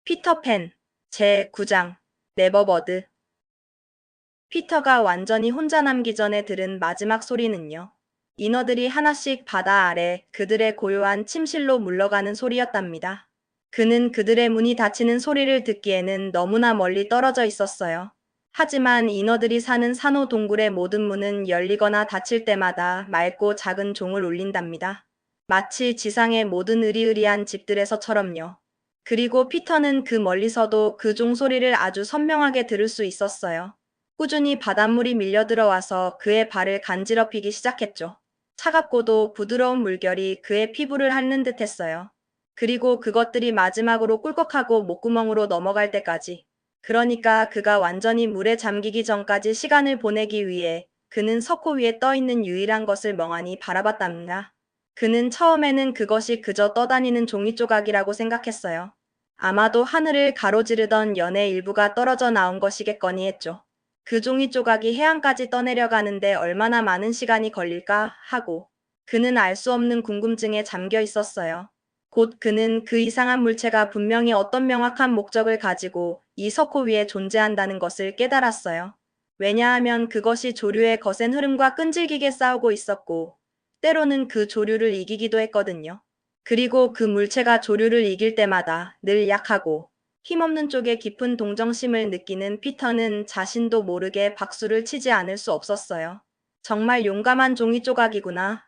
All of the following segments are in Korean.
피터팬 제9장 네버버드. 피터가 완전히 혼자 남기 전에 들은 마지막 소리는요. 인어들이 하나씩 바다 아래 그들의 고요한 침실로 물러가는 소리였답니다. 그는 그들의 문이 닫히는 소리를 듣기에는 너무나 멀리 떨어져 있었어요. 하지만 인어들이 사는 산호 동굴의 모든 문은 열리거나 닫힐 때마다 맑고 작은 종을 울린답니다. 마치 지상의 모든 으리으리한 집들에서처럼요. 그리고 피터는 그 멀리서도 그 종소리를 아주 선명하게 들을 수 있었어요. 꾸준히 바닷물이 밀려들어와서 그의 발을 간지럽히기 시작했죠. 차갑고도 부드러운 물결이 그의 피부를 핥는 듯 했어요. 그리고 그것들이 마지막으로 꿀꺽하고 목구멍으로 넘어갈 때까지. 그러니까 그가 완전히 물에 잠기기 전까지 시간을 보내기 위해 그는 석호 위에 떠 있는 유일한 것을 멍하니 바라봤답니다. 그는 처음에는 그것이 그저 떠다니는 종이 조각이라고 생각했어요. 아마도 하늘을 가로지르던 연의 일부가 떨어져 나온 것이겠거니 했죠. 그 종이 조각이 해안까지 떠내려가는데 얼마나 많은 시간이 걸릴까 하고 그는 알 수 없는 궁금증에 잠겨 있었어요. 곧 그는 그 이상한 물체가 분명히 어떤 명확한 목적을 가지고 이 석호 위에 존재한다는 것을 깨달았어요. 왜냐하면 그것이 조류의 거센 흐름과 끈질기게 싸우고 있었고 때로는 그 조류를 이기기도 했거든요. 그리고 그 물체가 조류를 이길 때마다 늘 약하고 힘없는 쪽에 깊은 동정심을 느끼는 피터는 자신도 모르게 박수를 치지 않을 수 없었어요. 정말 용감한 종이 조각이구나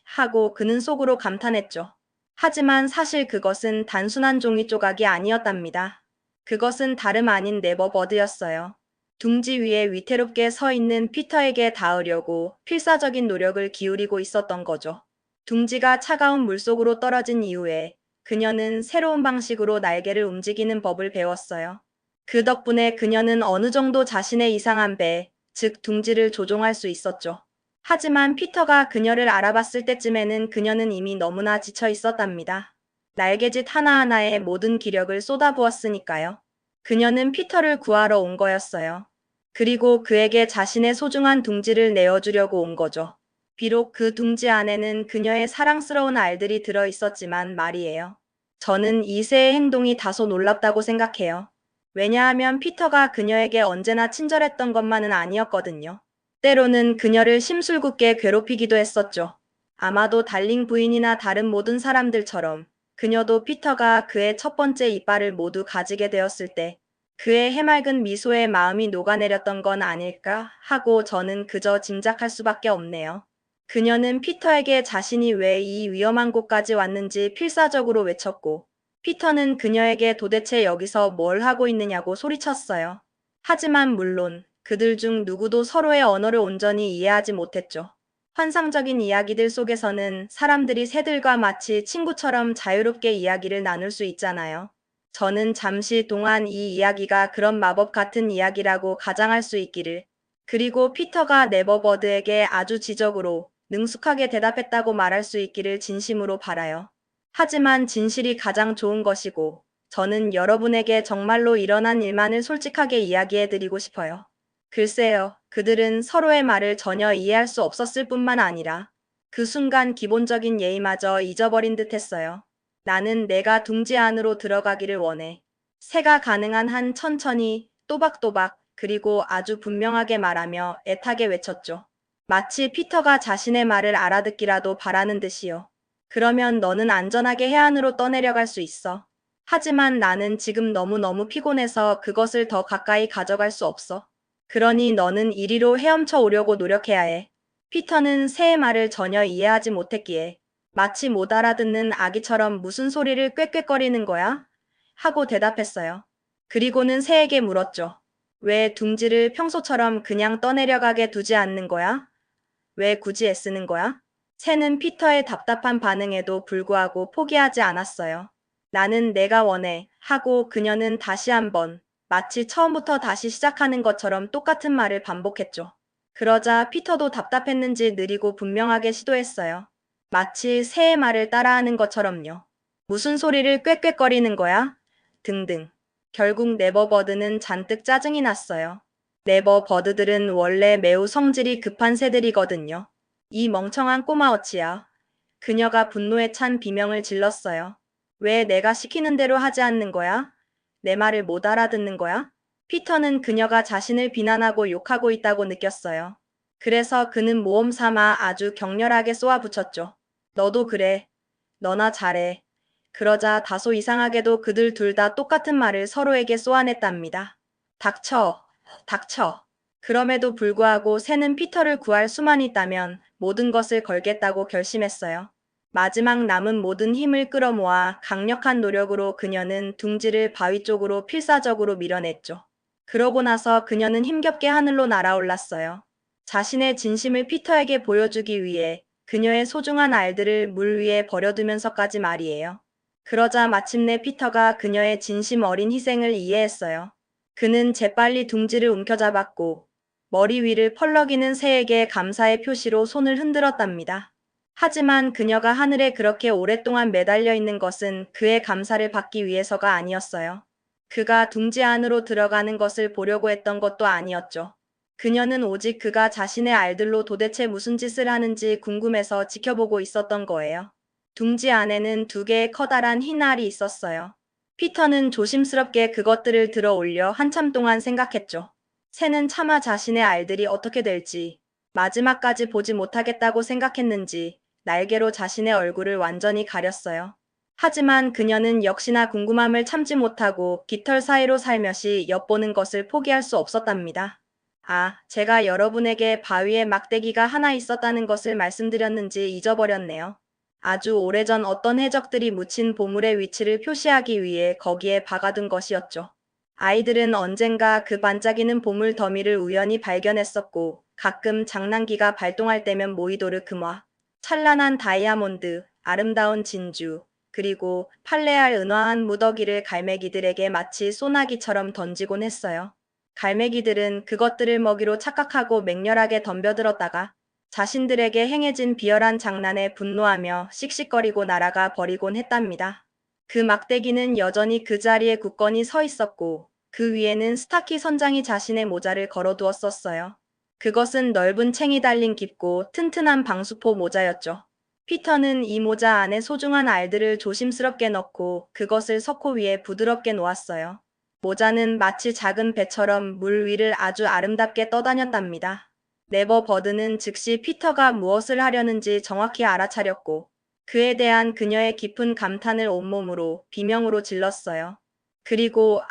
하고 그는 속으로 감탄했죠. 하지만 사실 그것은 단순한 종이 조각이 아니었답니다. 그것은 다름 아닌 네버버드였어요. 둥지 위에 위태롭게 서 있는 피터에게 닿으려고 필사적인 노력을 기울이고 있었던 거죠. 둥지가 차가운 물속으로 떨어진 이후에 그녀는 새로운 방식으로 날개를 움직이는 법을 배웠어요. 그 덕분에 그녀는 어느 정도 자신의 이상한 배, 즉 둥지를 조종할 수 있었죠. 하지만 피터가 그녀를 알아봤을 때쯤에는 그녀는 이미 너무나 지쳐 있었답니다. 날개짓 하나하나에 모든 기력을 쏟아부었으니까요. 그녀는 피터를 구하러 온 거였어요. 그리고 그에게 자신의 소중한 둥지를 내어주려고 온 거죠. 비록 그 둥지 안에는 그녀의 사랑스러운 알들이 들어 있었지만 말이에요. 저는 이세의 행동이 다소 놀랍다고 생각해요. 왜냐하면 피터가 그녀에게 언제나 친절했던 것만은 아니었거든요. 때로는 그녀를 심술궂게 괴롭히기도 했었죠. 아마도 달링 부인이나 다른 모든 사람들처럼 그녀도 피터가 그의 첫 번째 이빨을 모두 가지게 되었을 때 그의 해맑은 미소에 마음이 녹아내렸던 건 아닐까 하고 저는 그저 짐작할 수밖에 없네요. 그녀는 피터에게 자신이 왜 이 위험한 곳까지 왔는지 필사적으로 외쳤고 피터는 그녀에게 도대체 여기서 뭘 하고 있느냐고 소리쳤어요. 하지만 물론 그들 중 누구도 서로의 언어를 온전히 이해하지 못했죠. 환상적인 이야기들 속에서는 사람들이 새들과 마치 친구처럼 자유롭게 이야기를 나눌 수 있잖아요. 저는 잠시 동안 이 이야기가 그런 마법 같은 이야기라고 가정할 수 있기를. 그리고 피터가 네버버드에게 아주 지적으로 능숙하게 대답했다고 말할 수 있기를 진심으로 바라요. 하지만 진실이 가장 좋은 것이고 저는 여러분에게 정말로 일어난 일만을 솔직하게 이야기해 드리고 싶어요. 글쎄요, 그들은 서로의 말을 전혀 이해할 수 없었을 뿐만 아니라 그 순간 기본적인 예의마저 잊어버린 듯 했어요. 나는 내가 둥지 안으로 들어가기를 원해. 새가 가능한 한 천천히, 또박또박, 그리고 아주 분명하게 말하며 애타게 외쳤죠. 마치 피터가 자신의 말을 알아듣기라도 바라는 듯이요. 그러면 너는 안전하게 해안으로 떠내려갈 수 있어. 하지만 나는 지금 너무너무 피곤해서 그것을 더 가까이 가져갈 수 없어. 그러니 너는 이리로 헤엄쳐 오려고 노력해야 해. 피터는 새의 말을 전혀 이해하지 못했기에 마치 못 알아듣는 아기처럼 무슨 소리를 꾀꾀거리는 거야? 하고 대답했어요. 그리고는 새에게 물었죠. 왜 둥지를 평소처럼 그냥 떠내려가게 두지 않는 거야? 왜 굳이 애쓰는 거야? 새는 피터의 답답한 반응에도 불구하고 포기하지 않았어요. 나는 내가 원해 하고 그녀는 다시 한번 마치 처음부터 다시 시작하는 것처럼 똑같은 말을 반복했죠. 그러자 피터도 답답했는지 느리고 분명하게 시도했어요. 마치 새의 말을 따라하는 것처럼요. 무슨 소리를 꾀꾀거리는 거야? 등등. 결국 네버버드는 잔뜩 짜증이 났어요. 네버버드들은 원래 매우 성질이 급한 새들이거든요. 이 멍청한 꼬마 어치야. 그녀가 분노에 찬 비명을 질렀어요. 왜 내가 시키는 대로 하지 않는 거야? 내 말을 못 알아듣는 거야? 피터는 그녀가 자신을 비난하고 욕하고 있다고 느꼈어요. 그래서 그는 모험 삼아 아주 격렬하게 쏘아붙였죠. 너도 그래. 너나 잘해. 그러자 다소 이상하게도 그들 둘 다 똑같은 말을 서로에게 쏘아냈답니다. 닥쳐. 닥쳐. 그럼에도 불구하고 새는 피터를 구할 수만 있다면 모든 것을 걸겠다고 결심했어요. 마지막 남은 모든 힘을 끌어모아 강력한 노력으로 그녀는 둥지를 바위 쪽으로 필사적으로 밀어냈죠. 그러고 나서 그녀는 힘겹게 하늘로 날아올랐어요. 자신의 진심을 피터에게 보여주기 위해 그녀의 소중한 알들을 물 위에 버려두면서까지 말이에요. 그러자 마침내 피터가 그녀의 진심 어린 희생을 이해했어요. 그는 재빨리 둥지를 움켜잡았고 머리 위를 펄럭이는 새에게 감사의 표시로 손을 흔들었답니다. 하지만 그녀가 하늘에 그렇게 오랫동안 매달려 있는 것은 그의 감사를 받기 위해서가 아니었어요. 그가 둥지 안으로 들어가는 것을 보려고 했던 것도 아니었죠. 그녀는 오직 그가 자신의 알들로 도대체 무슨 짓을 하는지 궁금해서 지켜보고 있었던 거예요. 둥지 안에는 두 개의 커다란 흰 알이 있었어요. 피터는 조심스럽게 그것들을 들어 올려 한참 동안 생각했죠. 새는 차마 자신의 알들이 어떻게 될지, 마지막까지 보지 못하겠다고 생각했는지, 날개로 자신의 얼굴을 완전히 가렸어요. 하지만 그녀는 역시나 궁금함을 참지 못하고 깃털 사이로 살며시 엿보는 것을 포기할 수 없었답니다. 아, 제가 여러분에게 바위에 막대기가 하나 있었다는 것을 말씀드렸는지 잊어버렸네요. 아주 오래전 어떤 해적들이 묻힌 보물의 위치를 표시하기 위해 거기에 박아둔 것이었죠. 아이들은 언젠가 그 반짝이는 보물 더미를 우연히 발견했었고 가끔 장난기가 발동할 때면 모이도르 금화, 찬란한 다이아몬드, 아름다운 진주, 그리고 판레알 은화한 무더기를 갈매기들에게 마치 소나기처럼 던지곤 했어요. 갈매기들은 그것들을 먹이로 착각하고 맹렬하게 덤벼들었다가 자신들에게 행해진 비열한 장난에 분노하며 씩씩거리고 날아가 버리곤 했답니다. 그 막대기는 여전히 그 자리에 굳건히 서 있었고 그 위에는 스타키 선장이 자신의 모자를 걸어두었었어요. 그것은 넓은 챙이 달린 깊고 튼튼한 방수포 모자였죠. 피터는 이 모자 안에 소중한 알들을 조심스럽게 넣고 그것을 석호 위에 부드럽게 놓았어요. 모자는 마치 작은 배처럼 물 위를 아주 아름답게 떠다녔답니다. 네버 버드는 즉시 피터가 무엇을 하려는지 정확히 알아차렸고 그에 대한 그녀의 깊은 감탄을 온몸으로 비명으로 질렀어요. 그리고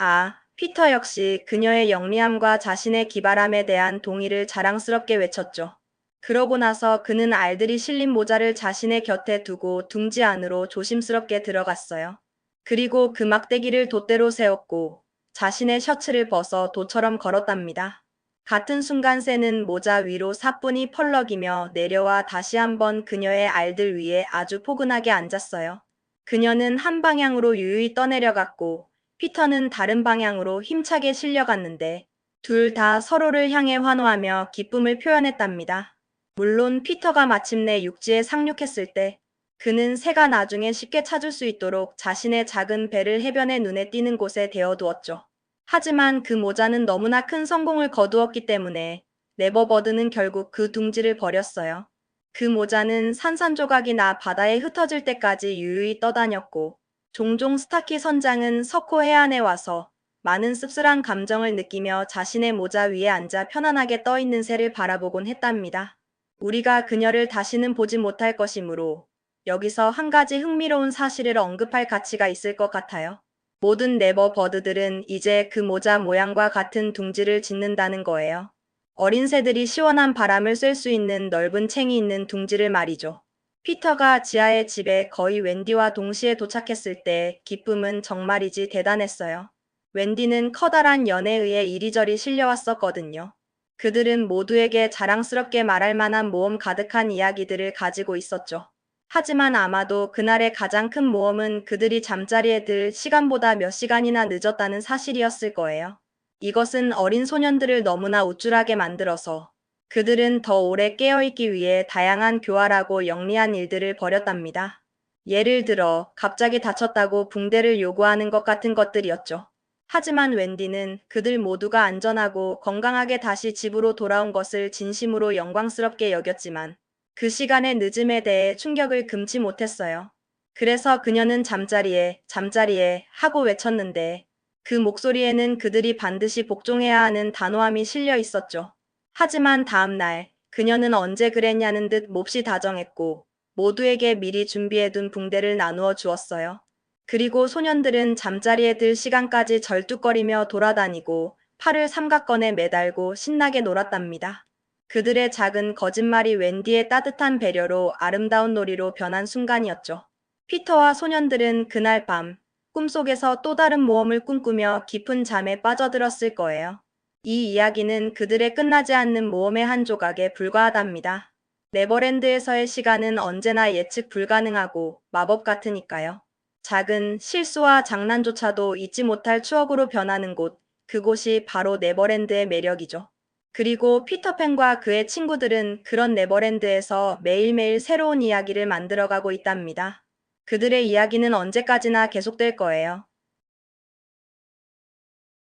피터 역시 그녀의 영리함과 자신의 기발함에 대한 동의를 자랑스럽게 외쳤죠. 그러고 나서 그는 알들이 실린 모자를 자신의 곁에 두고 둥지 안으로 조심스럽게 들어갔어요. 그리고 그 막대기를 돛대로 세웠고 자신의 셔츠를 벗어 도처럼 걸었답니다. 같은 순간 새는 모자 위로 사뿐히 펄럭이며 내려와 다시 한번 그녀의 알들 위에 아주 포근하게 앉았어요. 그녀는 한 방향으로 유유히 떠내려갔고 피터는 다른 방향으로 힘차게 실려갔는데 둘 다 서로를 향해 환호하며 기쁨을 표현했답니다. 물론 피터가 마침내 육지에 상륙했을 때 그는 새가 나중에 쉽게 찾을 수 있도록 자신의 작은 배를 해변의 눈에 띄는 곳에 대어두었죠. 하지만 그 모자는 너무나 큰 성공을 거두었기 때문에 네버버드는 결국 그 둥지를 버렸어요. 그 모자는 산산조각이 나 바다에 흩어질 때까지 유유히 떠다녔고 종종 스타키 선장은 석호 해안에 와서 많은 씁쓸한 감정을 느끼며 자신의 모자 위에 앉아 편안하게 떠있는 새를 바라보곤 했답니다. 우리가 그녀를 다시는 보지 못할 것이므로 여기서 한 가지 흥미로운 사실을 언급할 가치가 있을 것 같아요. 모든 네버버드들은 이제 그 모자 모양과 같은 둥지를 짓는다는 거예요. 어린 새들이 시원한 바람을 쐴 수 있는 넓은 챙이 있는 둥지를 말이죠. 피터가 지하의 집에 거의 웬디와 동시에 도착했을 때 기쁨은 정말이지 대단했어요. 웬디는 커다란 연에 의해 이리저리 실려왔었거든요. 그들은 모두에게 자랑스럽게 말할 만한 모험 가득한 이야기들을 가지고 있었죠. 하지만 아마도 그날의 가장 큰 모험은 그들이 잠자리에 들 시간보다 몇 시간이나 늦었다는 사실이었을 거예요. 이것은 어린 소년들을 너무나 우쭐하게 만들어서 그들은 더 오래 깨어있기 위해 다양한 교활하고 영리한 일들을 벌였답니다. 예를 들어 갑자기 다쳤다고 붕대를 요구하는 것 같은 것들이었죠. 하지만 웬디는 그들 모두가 안전하고 건강하게 다시 집으로 돌아온 것을 진심으로 영광스럽게 여겼지만 그 시간의 늦음에 대해 충격을 금치 못했어요. 그래서 그녀는 잠자리에, 잠자리에 하고 외쳤는데 그 목소리에는 그들이 반드시 복종해야 하는 단호함이 실려 있었죠. 하지만 다음 날, 그녀는 언제 그랬냐는 듯 몹시 다정했고, 모두에게 미리 준비해둔 붕대를 나누어 주었어요. 그리고 소년들은 잠자리에 들 시간까지 절뚝거리며 돌아다니고, 팔을 삼각건에 매달고 신나게 놀았답니다. 그들의 작은 거짓말이 웬디의 따뜻한 배려로 아름다운 놀이로 변한 순간이었죠. 피터와 소년들은 그날 밤, 꿈속에서 또 다른 모험을 꿈꾸며 깊은 잠에 빠져들었을 거예요. 이 이야기는 그들의 끝나지 않는 모험의 한 조각에 불과하답니다. 네버랜드에서의 시간은 언제나 예측 불가능하고 마법 같으니까요. 작은 실수와 장난조차도 잊지 못할 추억으로 변하는 곳, 그곳이 바로 네버랜드의 매력이죠. 그리고 피터팬과 그의 친구들은 그런 네버랜드에서 매일매일 새로운 이야기를 만들어가고 있답니다. 그들의 이야기는 언제까지나 계속될 거예요.